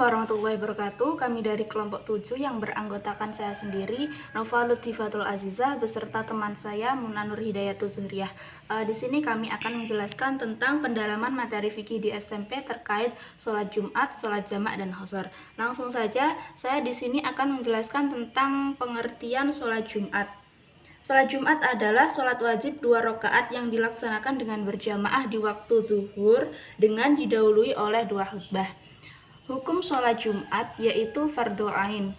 warahmatullahi wabarakatuh. Kami dari kelompok 7 yang beranggotakan saya sendiri, Nova Lutfifatul Azizah, beserta teman saya, Muna Nur Hidayatul Zuhriyah. Di sini kami akan menjelaskan tentang pendalaman materi fikih di SMP terkait sholat Jumat, sholat jamak, dan khosor. Langsung saja, saya di sini akan menjelaskan tentang pengertian sholat Jumat. Sholat Jumat adalah sholat wajib 2 rakaat yang dilaksanakan dengan berjamaah di waktu zuhur dengan didahului oleh 2 khutbah. Hukum sholat Jumat yaitu fardhu ain.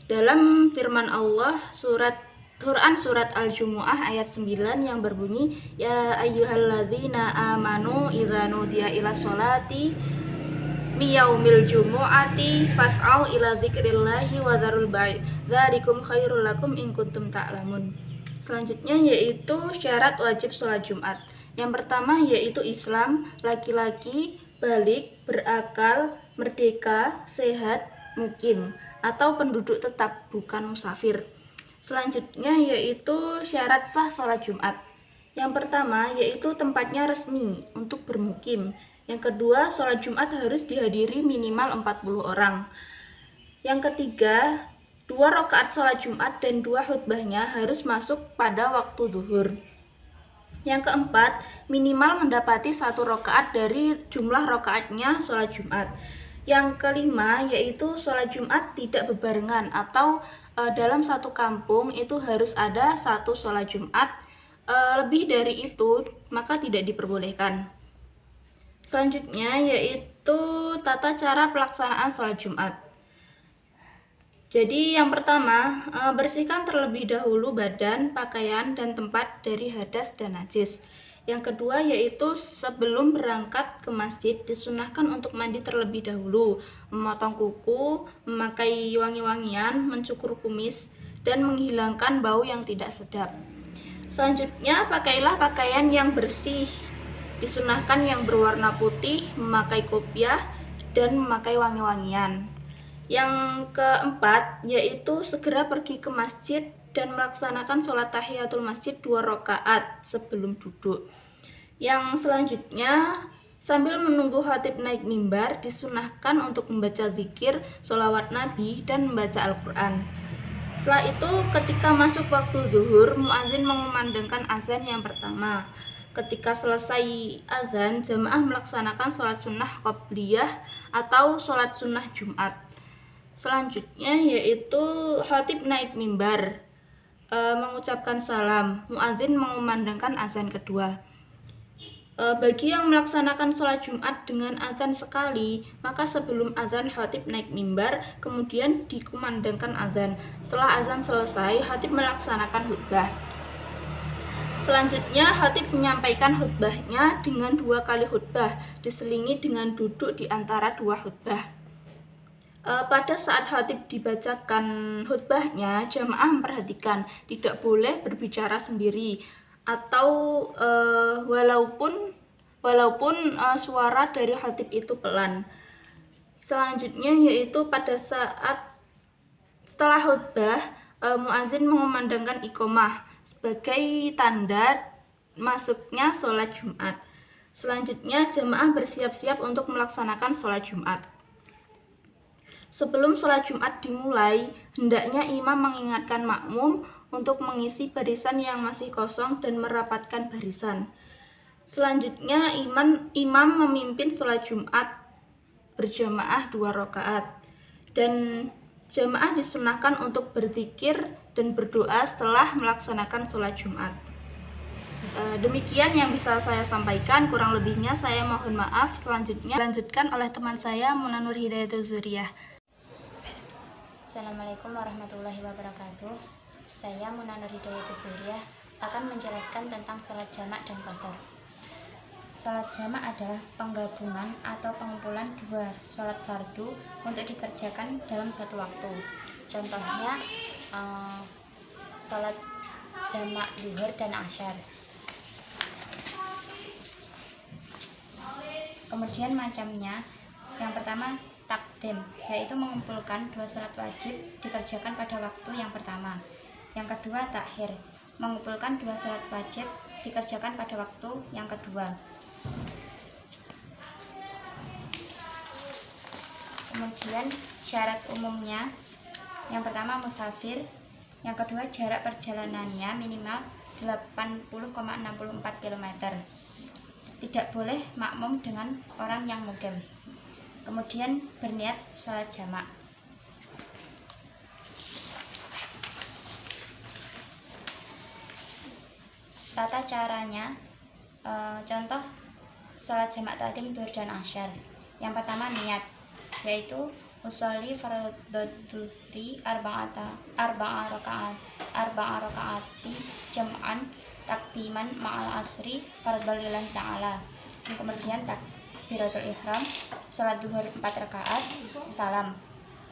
Dalam firman Allah Quran surat Al-Jumu'ah ayat 9 yang berbunyi, Ya ayyuhalladzina amanu idza nudiya ila sholati miyaumil jumu'ati fas'au ila zikrillahi wa dzarul bai' dzalikum khairul lakum in kuntum ta'lamun. Selanjutnya yaitu syarat wajib sholat Jumat. Yang pertama yaitu Islam, laki-laki, balik, berakal, merdeka, sehat, mukim, atau penduduk tetap, bukan musafir. Selanjutnya yaitu syarat sah sholat Jumat. Yang pertama yaitu tempatnya resmi untuk bermukim. Yang kedua, sholat Jumat harus dihadiri minimal 40 orang. Yang ketiga, 2 rakaat sholat Jumat dan 2 khutbahnya harus masuk pada waktu zuhur. Yang keempat, minimal mendapati 1 rakaat dari jumlah rakaatnya sholat Jumat. Yang kelima, yaitu sholat Jumat tidak bebarengan atau dalam satu kampung itu harus ada 1 sholat Jumat. Lebih dari itu, maka tidak diperbolehkan. Selanjutnya, yaitu tata cara pelaksanaan sholat Jumat. Jadi yang pertama, bersihkan terlebih dahulu badan, pakaian, dan tempat dari hadas dan najis. Yang kedua yaitu sebelum berangkat ke masjid disunahkan untuk mandi terlebih dahulu, memotong kuku, memakai wangi-wangian, mencukur kumis, dan menghilangkan bau yang tidak sedap. Selanjutnya, pakailah pakaian yang bersih. Disunahkan yang berwarna putih, memakai kopiah, dan memakai wangi-wangian. Yang keempat yaitu segera pergi ke masjid dan melaksanakan sholat tahiyatul masjid 2 rakaat sebelum duduk. Yang selanjutnya, sambil menunggu khatib naik mimbar, disunahkan untuk membaca zikir, sholawat Nabi, dan membaca Al-Quran. Setelah itu, ketika masuk waktu zuhur, muazin mengumandangkan azan yang pertama. Ketika selesai azan, jamaah melaksanakan sholat sunnah qobliyah atau sholat sunnah Jumat. Selanjutnya yaitu khatib naik mimbar, mengucapkan salam, muazin mengumandangkan azan kedua. Bagi yang melaksanakan sholat Jumat dengan azan sekali, maka sebelum azan khatib naik mimbar, kemudian dikumandangkan azan. Setelah azan selesai, khatib melaksanakan khutbah. Selanjutnya, khatib menyampaikan khutbahnya dengan 2 kali khutbah, diselingi dengan duduk di antara 2 khutbah. Pada saat khatib dibacakan khutbahnya, jamaah memperhatikan tidak boleh berbicara sendiri atau walaupun suara dari khatib itu pelan. Selanjutnya yaitu pada saat setelah khutbah, muazin mengumandangkan iqomah sebagai tanda masuknya sholat Jumat. Selanjutnya jamaah bersiap-siap untuk melaksanakan sholat Jumat. Sebelum sholat Jumat dimulai, hendaknya imam mengingatkan makmum untuk mengisi barisan yang masih kosong dan merapatkan barisan. Selanjutnya, imam memimpin sholat Jumat berjamaah 2 rakaat. Dan jamaah disunahkan untuk berzikir dan berdoa setelah melaksanakan sholat Jumat. Demikian yang bisa saya sampaikan, kurang lebihnya saya mohon maaf. Selanjutnya dilanjutkan oleh teman saya, Muna Nur Hidayatul Zuhriyah. Assalamualaikum warahmatullahi wabarakatuh. Saya Muna Nur Hidayatul Zuhriyah akan menjelaskan tentang sholat jamak dan qashar. Sholat jamak adalah penggabungan atau pengumpulan 2 sholat fardu untuk dikerjakan dalam satu waktu. Contohnya sholat jamak zuhur dan asyar. Kemudian macamnya, yang pertama takdim, yaitu mengumpulkan 2 sholat wajib dikerjakan pada waktu yang pertama. Yang kedua takhir, mengumpulkan 2 sholat wajib dikerjakan pada waktu yang kedua. Kemudian syarat umumnya, yang pertama musafir, yang kedua jarak perjalanannya minimal 80,64 km. Tidak boleh makmum dengan orang yang mukim. Kemudian berniat sholat jamak. Tata caranya, contoh sholat jamak takdim duhur dan asyar. Yang pertama niat, yaitu usolli fardhu dhuhri arba'a rakaati jam'an takdiman ma'al asri fardholillahi ta'ala. Kemudian takbiratul ihram, sholat duhur 4 rakaat, salam.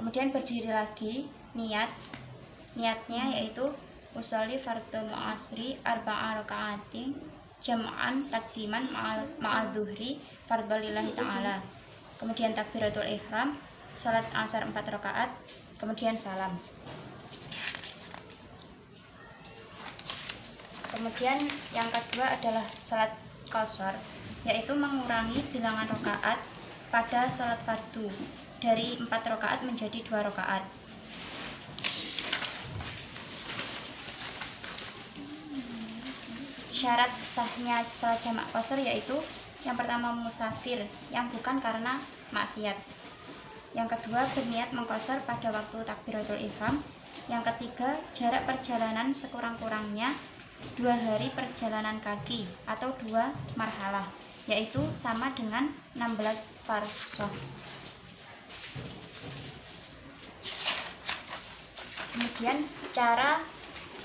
Kemudian berdiri lagi, niatnya yaitu usolli fardhu asri arba'a rakaati jam'an takdiman ma'al dhuhri fardholillahi ta'ala. Kemudian takbiratul ihram, sholat asar 4 rakaat, kemudian salam. Kemudian yang kedua adalah sholat qashar, yaitu mengurangi bilangan rakaat pada sholat fardu dari 4 rakaat menjadi 2 rakaat. Syarat sahnya sholat jamak qashar yaitu yang pertama musafir yang bukan karena maksiat. Yang kedua berniat mengqashar pada waktu takbiratul ihram. Yang ketiga jarak perjalanan sekurang-kurangnya 2 hari perjalanan kaki atau 2 marhalah, yaitu sama dengan 16 farsakh. Kemudian cara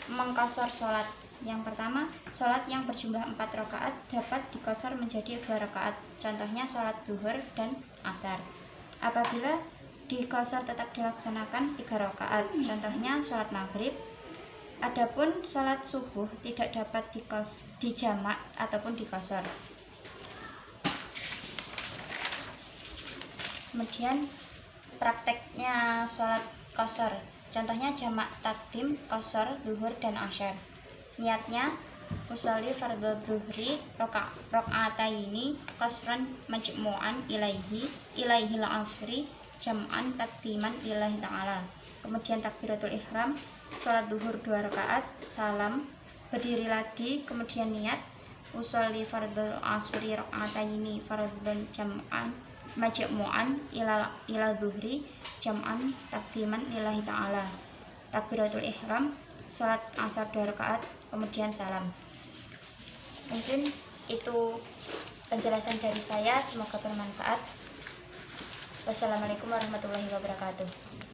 mengqashar sholat. Yang pertama, sholat yang berjumlah 4 rakaat dapat diqashar menjadi 2 rakaat. Contohnya sholat duhur dan asar. Apabila diqashar tetap dilaksanakan 3 rakaat. Contohnya sholat maghrib. Adapun sholat subuh tidak dapat dijamak ataupun diqashar. Kemudian prakteknya sholat qashar. Contohnya jamak takdim, qashar, duhur, dan asyar. Niatnya usolli fardhu dhuhri rakaataini qashran majmu'an ilaihi al-asri jam'an takdiman lillahi ta'ala. Kemudian takbiratul ihram, sholat duhur 2 rakaat, salam, berdiri lagi, kemudian niat usolli fardhu asri rakaataini fardhan jam'an majmu'an ila dhuhri jam'an takdiman lillahi ta'ala. Takbiratul ihram, sholat asar 2 rakaat, kemudian salam. Mungkin itu penjelasan dari saya, semoga bermanfaat. Wassalamualaikum warahmatullahi wabarakatuh.